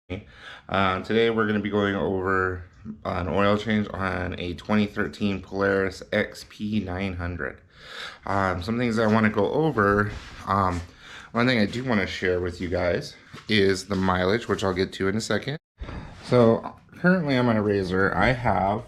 Today we're going to be going over an oil change on a 2013 Polaris XP900. Some things I want to go over. One thing I do want to share with you guys is the mileage, which I'll get to in a second. So currently on my Razor, I have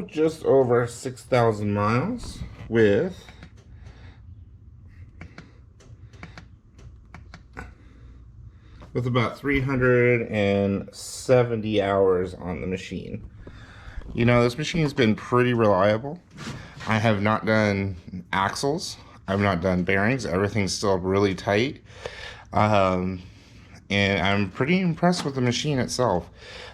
just over 6,000 miles with about 370 hours on the machine. You know, this machine's been pretty reliable. I have not done axles. I've not done bearings. Everything's still really tight. And I'm pretty impressed with the machine itself.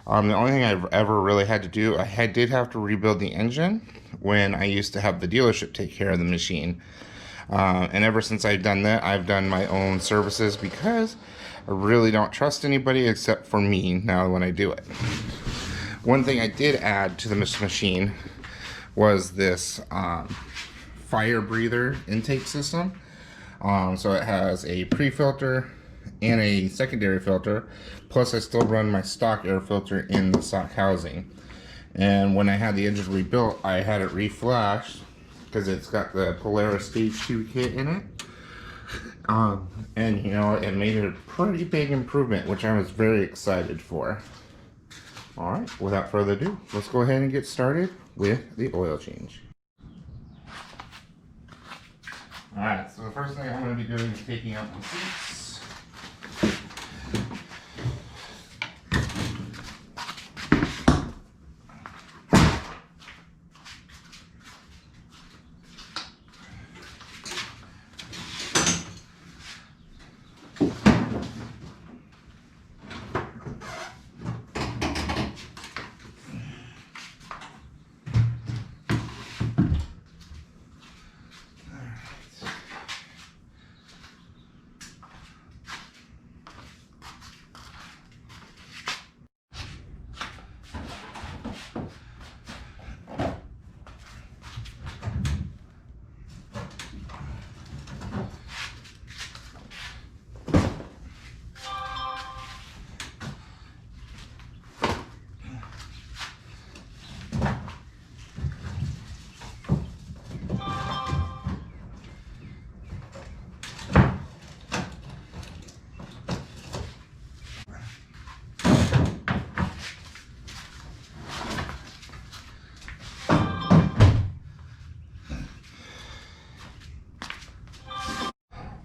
The only thing I've ever really had to do, I did have to rebuild the engine when I used to have the dealership take care of the machine. And ever since I've done that, I've done my own services because I really don't trust anybody except for me now when I do it. One thing I did add to the machine was this fire breather intake system. So it has a pre-filter and a secondary filter, plus I still run my stock air filter in the stock housing. And when I had the engine rebuilt, I had it reflashed because it's got the Polaris Stage 2 kit in it. And you know, it made a pretty big improvement, which I was very excited for. Alright, without further ado, let's go ahead and get started with the oil change. Alright, so the first thing I'm going to be doing is taking out the seats.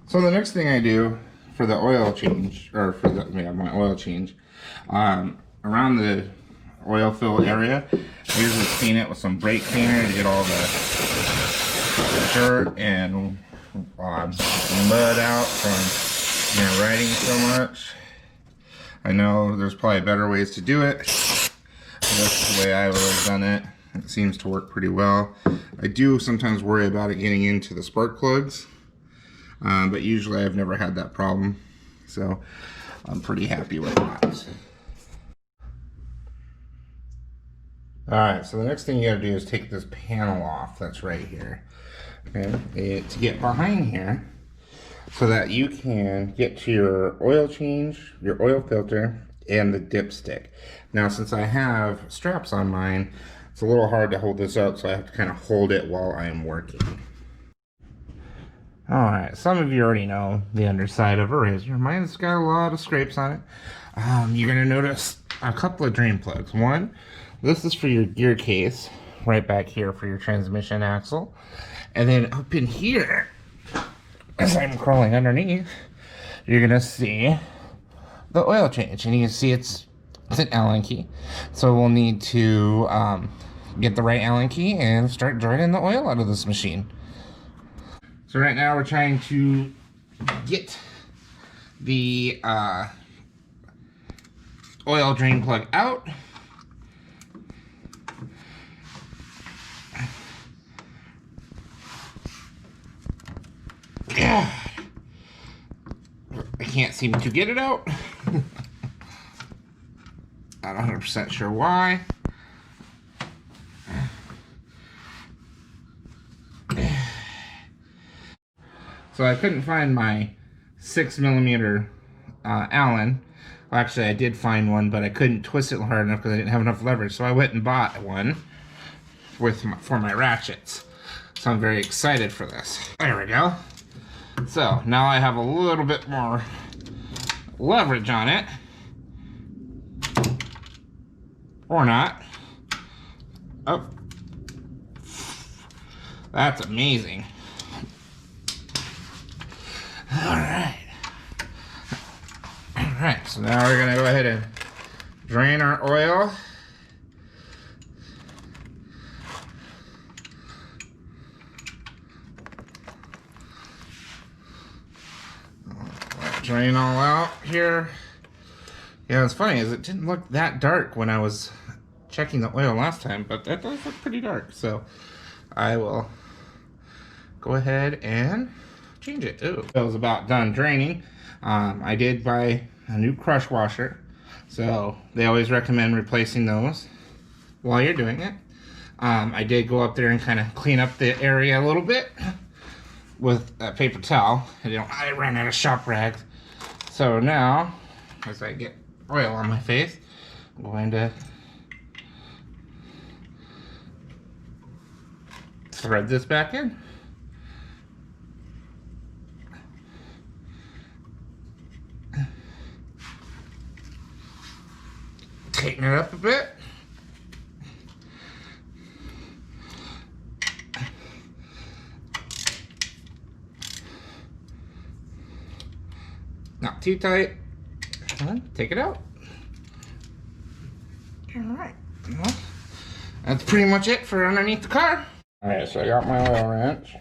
So the next thing I do for the oil change, or for my oil change, around the oil fill area, I usually clean it with some brake cleaner to get all the dirt and mud out from riding so much. I know there's probably better ways to do it. That's the way I've always done it. It seems to work pretty well. I do sometimes worry about it getting into the spark plugs. But usually I've never had that problem, so I'm pretty happy with that. Alright, so the next thing you gotta do is take this panel off that's right here. Okay, to get behind here so that you can get to your oil change, your oil filter, and the dipstick. Now since I have straps on mine, it's a little hard to hold this out, so I have to kind of hold it while I am working. Alright, some of you already know the underside of a Razor. Mine's got a lot of scrapes on it. You're going to notice a couple of drain plugs. One, this is for your gear case, right back here for your transmission axle. And then up in here, as I'm crawling underneath, you're going to see the oil change. And you can see it's an Allen key. So we'll need to get the right Allen key and start draining the oil out of this machine. So right now we're trying to get the oil drain plug out. I can't seem to get it out. Not 100% sure why. So I couldn't find my 6mm Allen, Well, actually, I did find one, but I couldn't twist it hard enough because I didn't have enough leverage. So I went and bought one for my ratchets. So I'm very excited for this. There we go. So now I have a little bit more leverage on it. Or not. Oh. That's amazing. Alright. Alright, so now we're going to go ahead and drain our oil. Drain all out here. Yeah, what's funny is it didn't look that dark when I was checking the oil last time, but that does look pretty dark. So I will go ahead and change it. Ooh, it was about done draining. I did buy a new crush washer, so they always recommend replacing those while you're doing it. I did go up there and kind of clean up the area a little bit with a paper towel. I ran out of shop rags. So now, as I get oil on my face, I'm going to thread this back in. Tighten it up a bit. Not too tight. And take it out. Alright. Well, that's pretty much it for underneath the car. Alright, so I got my oil wrench.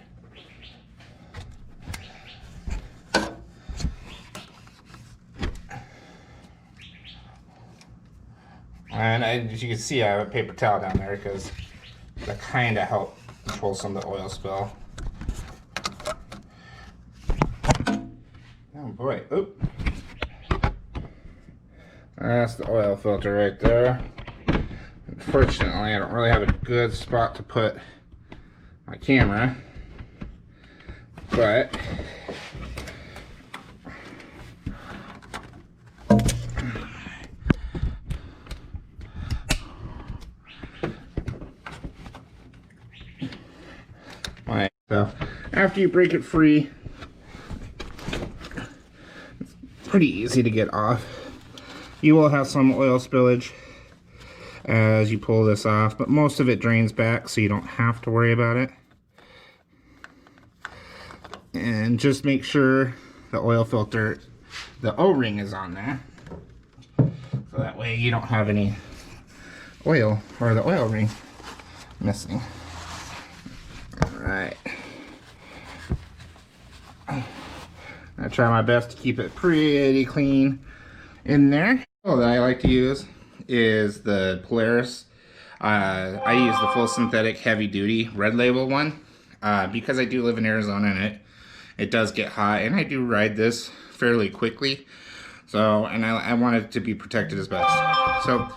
And as you can see, I have a paper towel down there because that kind of helped control some of the oil spill. Oh boy, oop. That's the oil filter right there. Unfortunately, I don't really have a good spot to put my camera, but so after you break it free, it's pretty easy to get off. You will have some oil spillage as you pull this off, but most of it drains back, so you don't have to worry about it. And just make sure the oil filter, the O-ring is on there, so that way you don't have any oil or the oil ring missing. Alright. I try my best to keep it pretty clean in there. Oh, that I like to use is the Polaris. I use the full synthetic heavy duty red label one because I do live in Arizona and it does get hot, and I do ride this fairly quickly. So, and I want it to be protected as best. So,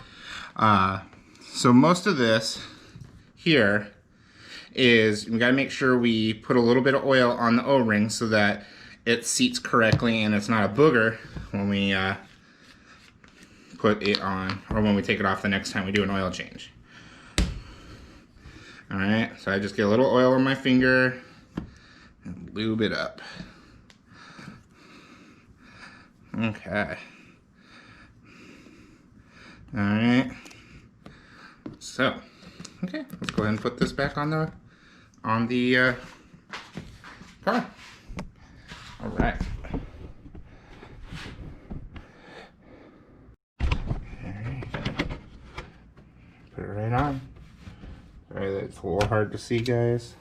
so most of this here is we gotta make sure we put a little bit of oil on the O-ring so that it seats correctly and it's not a booger when we put it on, or when we take it off the next time we do an oil change. Alright, so I just get a little oil on my finger and lube it up. Okay. Alright. So, okay, let's go ahead and put this back on the car. Alright. Put it right on. Sorry, that's a little hard to see, guys.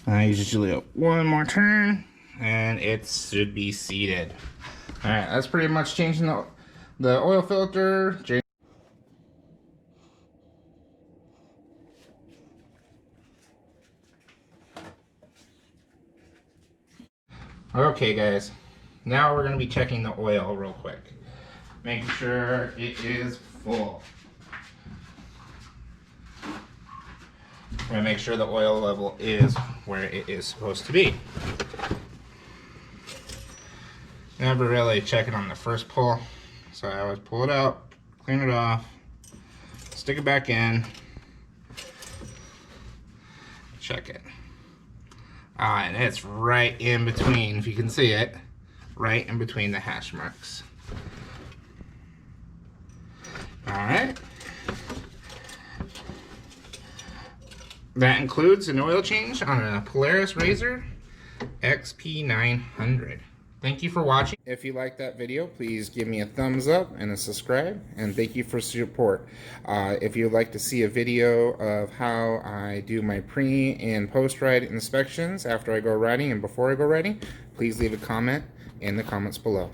I usually do one more turn and it should be seated. Alright, that's pretty much changing the oil filter. Okay guys, now we're going to be checking the oil real quick. Making sure it is full. I'm going to make sure the oil level is where it is supposed to be. Never really check it on the first pull, so I always pull it out, clean it off, stick it back in, check it. And it's right in between, if you can see it, right in between the hash marks. Alright. That includes an oil change on a Polaris Razor XP900. Thank you for watching. If you like that video, please give me a thumbs up and a subscribe, and thank you for support. If you'd like to see a video of how I do my pre and post ride inspections after I go riding and before I go riding, please leave a comment in the comments below.